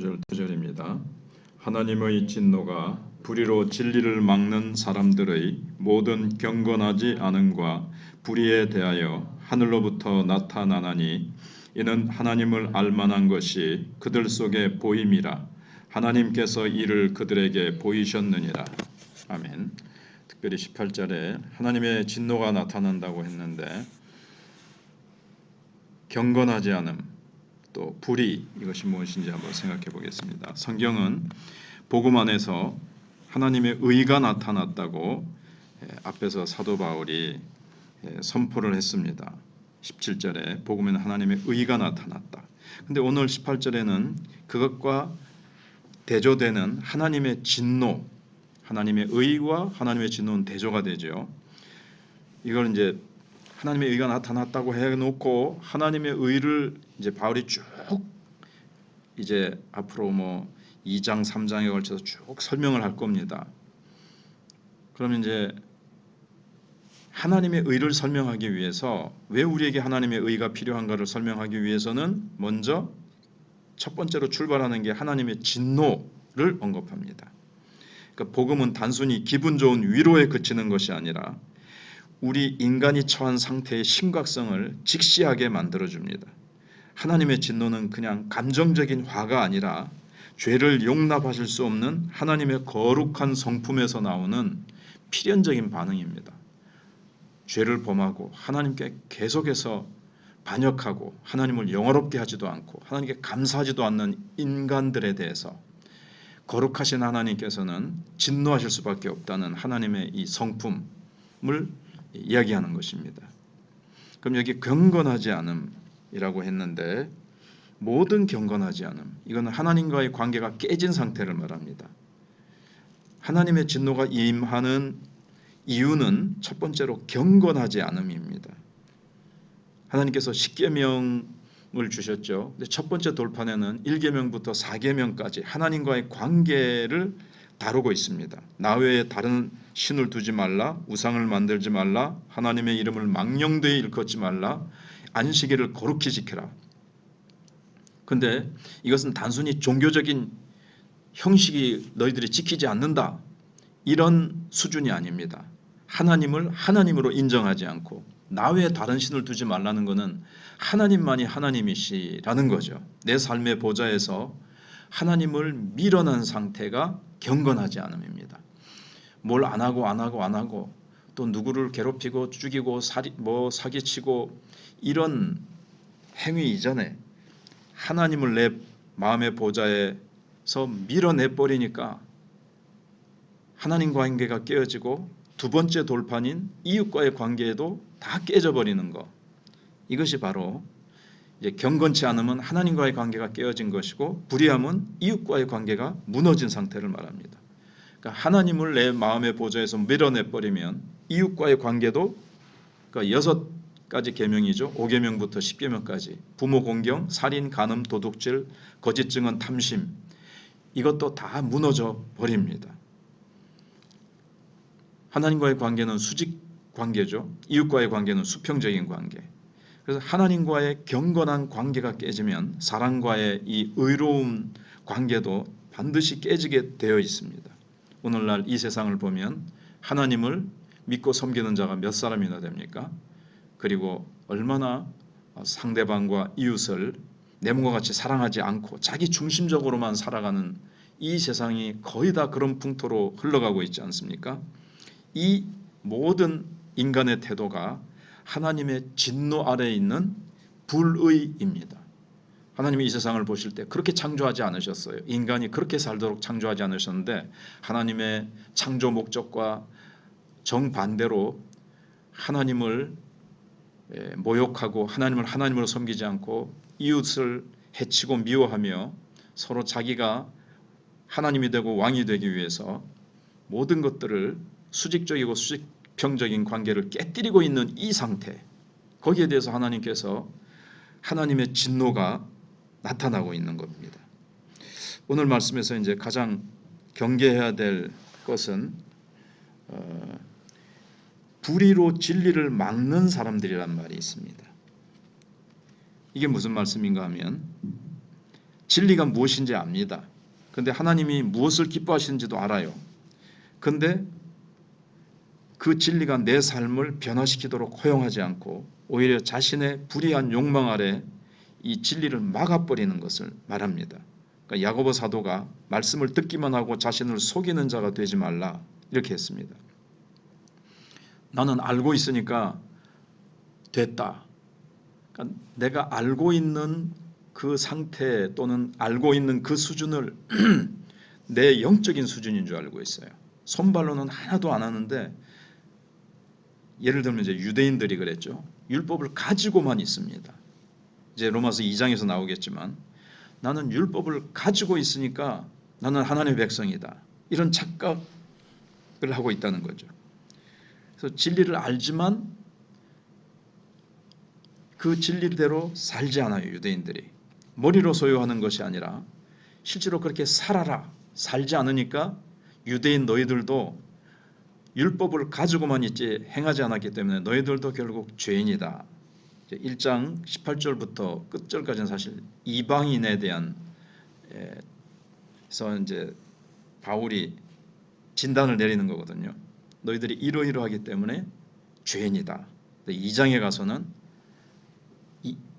9절입니다. 하나님의 진노가 불의로 진리를 막는 사람들의 모든 경건하지 않음과 불의에 대하여 하늘로부터 나타나나니 이는 하나님을 알만한 것이 그들 속에 보임이라. 하나님께서 이를 그들에게 보이셨느니라. 아멘. 특별히 18절에 하나님의 진노가 나타난다고 했는데 경건하지 않음, 또 불의, 이것이 무엇인지 한번 생각해 보겠습니다. 성경은 복음 안에서 하나님의 의가 나타났다고 앞에서 사도 바울이 선포를 했습니다. 17절에 복음에는 하나님의 의가 나타났다. 근데 오늘 18절에는 그것과 대조되는 하나님의 진노, 하나님의 의와 하나님의 진노는 대조가 되죠. 이걸 이제 하나님의 의가 나타났다고 해놓고 하나님의 의를 이제 바울이 쭉 이제 앞으로 2장 3장에 걸쳐서 쭉 설명을 할 겁니다. 그러면 이제 하나님의 의를 설명하기 위해서 왜 우리에게 하나님의 의가 필요한가를 설명하기 위해서는 먼저 첫 번째로 출발하는 게 하나님의 진노를 언급합니다. 그러니까 복음은 단순히 기분 좋은 위로에 그치는 것이 아니라 우리 인간이 처한 상태의 심각성을 직시하게 만들어줍니다. 하나님의 진노는 그냥 감정적인 화가 아니라 죄를 용납하실 수 없는 하나님의 거룩한 성품에서 나오는 필연적인 반응입니다. 죄를 범하고 하나님께 계속해서 반역하고 하나님을 영화롭게 하지도 않고 하나님께 감사하지도 않는 인간들에 대해서 거룩하신 하나님께서는 진노하실 수밖에 없다는 하나님의 이 성품을 이야기하는 것입니다. 그럼 여기 경건하지 않음이라고 했는데 모든 경건하지 않음, 이거는 하나님과의 관계가 깨진 상태를 말합니다. 하나님의 진노가 임하는 이유는 첫 번째로 경건하지 않음입니다. 하나님께서 10계명을 주셨죠. 근데 첫 번째 돌판에는 1계명부터 4계명까지 하나님과의 관계를 다루고 있습니다. 나 외에 다른 신을 두지 말라, 우상을 만들지 말라, 하나님의 이름을 망령되이 일컫지 말라, 안식일을 거룩히 지켜라. 근데 이것은 단순히 종교적인 형식이 너희들이 지키지 않는다, 이런 수준이 아닙니다. 하나님을 하나님으로 인정하지 않고 나 외에 다른 신을 두지 말라는 것은 하나님만이 하나님이시라는 거죠. 내 삶의 보좌에서 하나님을 밀어난 상태가 경건하지 않음입니다. 뭘 안 하고 또 누구를 괴롭히고 죽이고 사기치고 이런 행위 이전에 하나님을 내 마음의 보좌에서 밀어내버리니까 하나님과 관계가 깨어지고 두 번째 돌판인 이웃과의 관계에도 다 깨져버리는 것, 이것이 바로 이제 경건치 않음은 하나님과의 관계가 깨어진 것이고 불의함은 이웃과의 관계가 무너진 상태를 말합니다. 그러니까 하나님을 내 마음의 보좌에서 밀어내버리면 이웃과의 관계도, 그러니까 6가지 계명이죠. 5계명부터 10계명까지 부모 공경, 살인, 간음, 도둑질, 거짓 증언, 탐심, 이것도 다 무너져 버립니다. 하나님과의 관계는 수직 관계죠. 이웃과의 관계는 수평적인 관계. 그래서 하나님과의 경건한 관계가 깨지면 사람과의 이 의로운 관계도 반드시 깨지게 되어 있습니다. 오늘날 이 세상을 보면 하나님을 믿고 섬기는 자가 몇 사람이나 됩니까? 그리고 얼마나 상대방과 이웃을 내 몸과 같이 사랑하지 않고 자기 중심적으로만 살아가는 이 세상이 거의 다 그런 풍토로 흘러가고 있지 않습니까? 이 모든 인간의 태도가 하나님의 진노 아래에 있는 불의입니다. 하나님이 이 세상을 보실 때 그렇게 창조하지 않으셨어요. 인간이 그렇게 살도록 창조하지 않으셨는데 하나님의 창조 목적과 정반대로 하나님을 모욕하고 하나님을 하나님으로 섬기지 않고 이웃을 해치고 미워하며 서로 자기가 하나님이 되고 왕이 되기 위해서 모든 것들을 수직적이고 수직평적인 관계를 깨뜨리고 있는 이 상태, 거기에 대해서 하나님께서 하나님의 진노가 나타나고 있는 겁니다. 오늘 말씀에서 이제 가장 경계해야 될 것은 불의로 진리를 막는 사람들이란 말이 있습니다. 이게 무슨 말씀인가 하면 진리가 무엇인지 압니다. 그런데 하나님이 무엇을 기뻐하시는지도 알아요. 그런데 그 진리가 내 삶을 변화시키도록 허용하지 않고 오히려 자신의 불의한 욕망 아래 이 진리를 막아버리는 것을 말합니다. 그러니까 야고보 사도가 말씀을 듣기만 하고 자신을 속이는 자가 되지 말라 이렇게 했습니다. 나는 알고 있으니까 됐다. 그러니까 내가 알고 있는 그 상태 또는 알고 있는 그 수준을 내 영적인 수준인 줄 알고 있어요. 손발로는 하나도 안 하는데 예를 들면 이제 유대인들이 그랬죠. 율법을 가지고만 있습니다. 이제 로마서 2장에서 나오겠지만 나는 율법을 가지고 있으니까 나는 하나님의 백성이다. 이런 착각을 하고 있다는 거죠. 그래서 진리를 알지만 그 진리대로 살지 않아요. 유대인들이. 머리로 소유하는 것이 아니라 실제로 그렇게 살아라. 살지 않으니까 유대인 너희들도 율법을 가지고만 있지 행하지 않았기 때문에 너희들도 결국 죄인이다. 1장 18절부터 끝절까지는 사실 이방인에 대한 그래서 이제 바울이 진단을 내리는 거거든요. 너희들이 이러이러하기 때문에 죄인이다. 2장에 가서는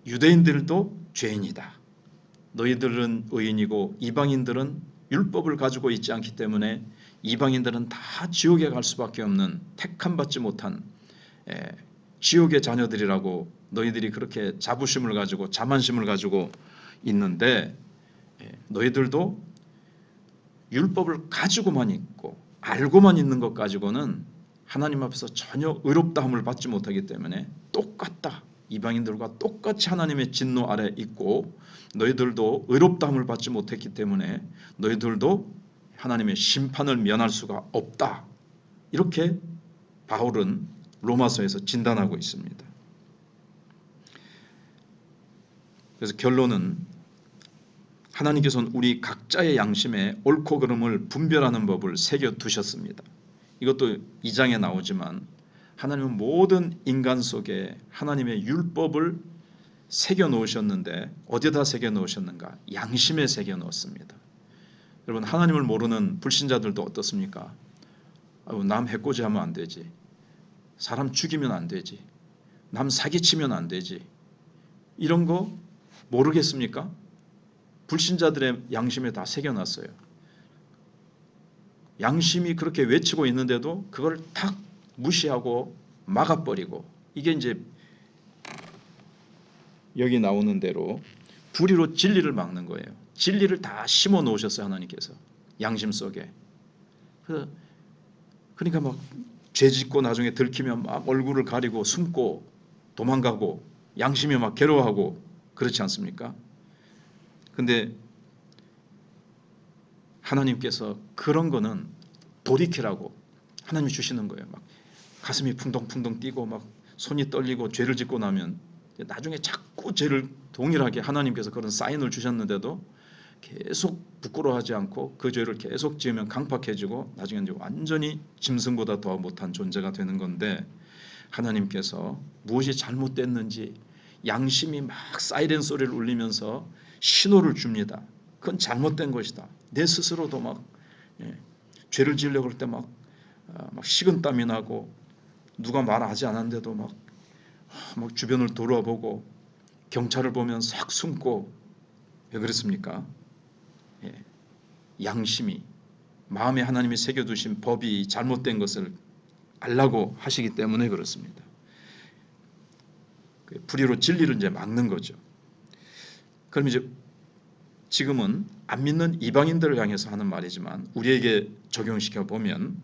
유대인들도 죄인이다. 너희들은 의인이고 이방인들은 율법을 가지고 있지 않기 때문에 이방인들은 다 지옥에 갈 수밖에 없는 택함받지 못한 지옥의 자녀들이라고 너희들이 그렇게 자부심을 가지고 자만심을 가지고 있는데 너희들도 율법을 가지고만 있고 알고만 있는 것 가지고는 하나님 앞에서 전혀 의롭다함을 받지 못하기 때문에 똑같다. 이방인들과 똑같이 하나님의 진노 아래 있고 너희들도 의롭다함을 받지 못했기 때문에 너희들도 하나님의 심판을 면할 수가 없다. 이렇게 바울은 로마서에서 진단하고 있습니다. 그래서 결론은 하나님께서는 우리 각자의 양심에 옳고 그름을 분별하는 법을 새겨두셨습니다. 이것도 2장에 나오지만 하나님은 모든 인간 속에 하나님의 율법을 새겨놓으셨는데 어디다 새겨놓으셨는가? 양심에 새겨놓았습니다. 여러분 하나님을 모르는 불신자들도 어떻습니까? 남 해코지하면 안 되지. 사람 죽이면 안 되지. 남 사기치면 안 되지. 이런 거 모르겠습니까? 불신자들의 양심에 다 새겨놨어요. 양심이 그렇게 외치고 있는데도 그걸 탁 무시하고 막아버리고 이게 이제 여기 나오는 대로 불의로 진리를 막는 거예요. 진리를 다 심어 놓으셨어요. 하나님께서 양심 속에. 그러니까 막 죄짓고 나중에 들키면 막 얼굴을 가리고 숨고 도망가고 양심이 막 괴로워하고 그렇지 않습니까? 근데 하나님께서 그런 거는 돌이키라고 하나님이 주시는 거예요. 막 가슴이 풍덩풍덩 뛰고 막 손이 떨리고 죄를 짓고 나면 나중에 자꾸 죄를 동일하게 하나님께서 그런 사인을 주셨는데도 계속 부끄러워하지 않고 그 죄를 계속 지으면 강팍해지고 나중에 이제 완전히 짐승보다 더 못한 존재가 되는 건데 하나님께서 무엇이 잘못됐는지 양심이 막 사이렌 소리를 울리면서 신호를 줍니다. 그건 잘못된 것이다. 내 스스로도 막 죄를 지으려고 할 때 막 식은땀이 나고 누가 말하지 않았는데도 막 주변을 돌아보고 경찰을 보면 싹 숨고 왜 그렇습니까? 양심이 마음에 하나님이 새겨두신 법이 잘못된 것을 알라고 하시기 때문에 그렇습니다. 불의로 진리를 이제 막는 거죠. 그럼 이제 지금은 안 믿는 이방인들을 향해서 하는 말이지만 우리에게 적용시켜 보면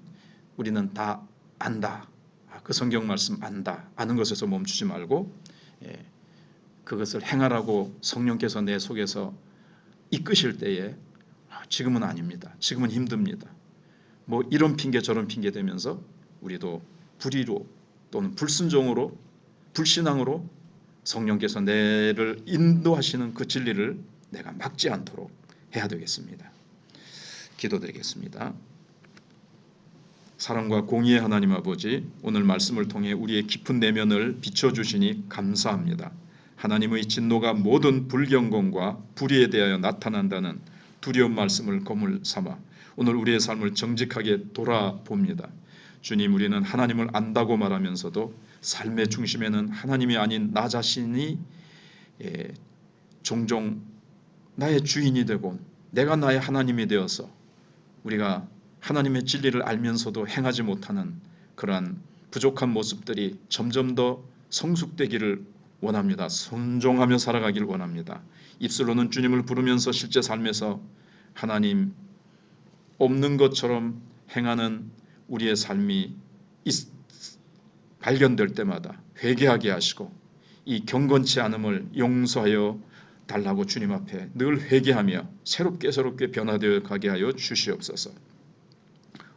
우리는 다 안다. 그 성경 말씀 안다. 아는 것에서 멈추지 말고 그것을 행하라고 성령께서 내 속에서 이끄실 때에 지금은 아닙니다. 지금은 힘듭니다. 뭐 이런 핑계 저런 핑계 대면서 우리도 불의로 또는 불순종으로 불신앙으로 성령께서 내를 인도하시는 그 진리를 내가 막지 않도록 해야 되겠습니다. 기도드리겠습니다. 사랑과 공의의 하나님 아버지, 오늘 말씀을 통해 우리의 깊은 내면을 비춰주시니 감사합니다. 하나님의 진노가 모든 불경건과 불의에 대하여 나타난다는 두려운 말씀을 거물 삼아 오늘 우리의 삶을 정직하게 돌아봅니다. 주님, 우리는 하나님을 안다고 말하면서도 삶의 중심에는 하나님이 아닌 나 자신이 종종 나의 주인이 되고 내가 나의 하나님이 되어서 우리가 하나님의 진리를 알면서도 행하지 못하는 그러한 부족한 모습들이 점점 더 성숙되기를 원합니다. 순종하며 살아가기를 원합니다. 입술로는 주님을 부르면서 실제 삶에서 하나님 없는 것처럼 행하는 우리의 삶이 발견될 때마다 회개하게 하시고 이 경건치 않음을 용서하여 달라고 주님 앞에 늘 회개하며 새롭게 변화되어 가게 하여 주시옵소서.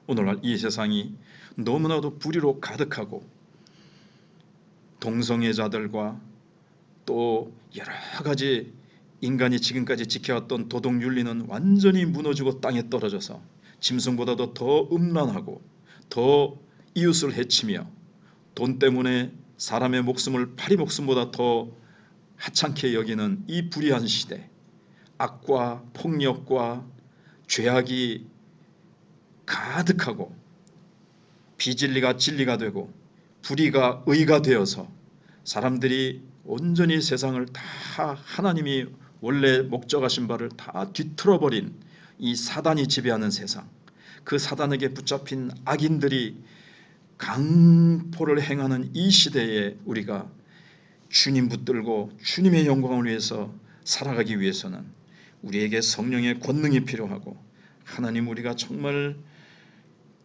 오늘날 이 세상이 너무나도 불의로 가득하고 동성애자들과 또 여러 가지 인간이 지금까지 지켜왔던 도덕 윤리는 완전히 무너지고 땅에 떨어져서 짐승보다도 더 음란하고 더 이웃을 해치며 돈 때문에 사람의 목숨을 파리 목숨보다 더 하찮게 여기는 이 불의한 시대, 악과 폭력과 죄악이 가득하고 비진리가 진리가 되고 불의가 의가 되어서 사람들이 온전히 세상을 다 하나님이 원래 목적하신 바를 다 뒤틀어버린 이 사단이 지배하는 세상, 그 사단에게 붙잡힌 악인들이 강포를 행하는 이 시대에 우리가 주님 붙들고 주님의 영광을 위해서 살아가기 위해서는 우리에게 성령의 권능이 필요하고, 하나님, 우리가 정말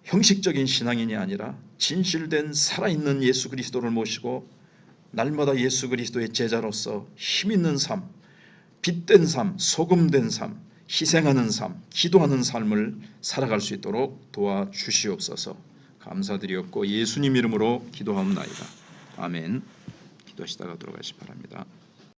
형식적인 신앙인이 아니라 진실된 살아있는 예수 그리스도를 모시고 날마다 예수 그리스도의 제자로서 힘있는 삶, 빛된 삶, 소금된 삶, 희생하는 삶, 기도하는 삶을 살아갈 수 있도록 도와주시옵소서. 감사드리옵고 예수님 이름으로 기도하옵나이다. 아멘. 기도하시다가 돌아가시 바랍니다.